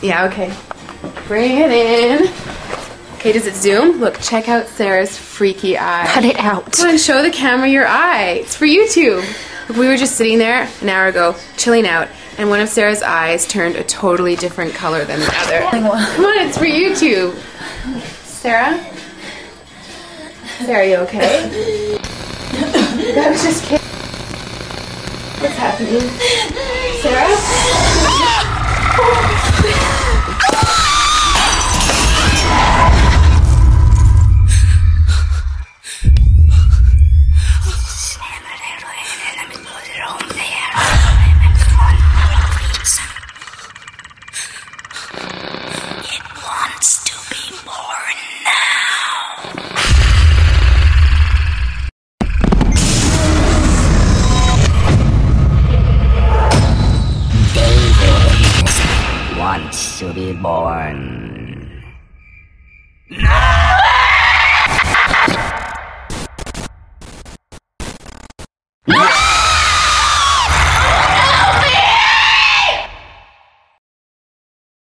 Yeah, okay. Bring it in. Okay, does it zoom? Look, check out Sarah's freaky eye. Cut it out. Come on, show the camera your eye. It's for YouTube. Look, we were just sitting there an hour ago, chilling out, and one of Sarah's eyes turned a totally different color than the other. Come on, it's for YouTube. Sarah? Sarah, are you okay? That was just kidding. What's happening? Sarah? It wants to be born now. David wants to be born. No!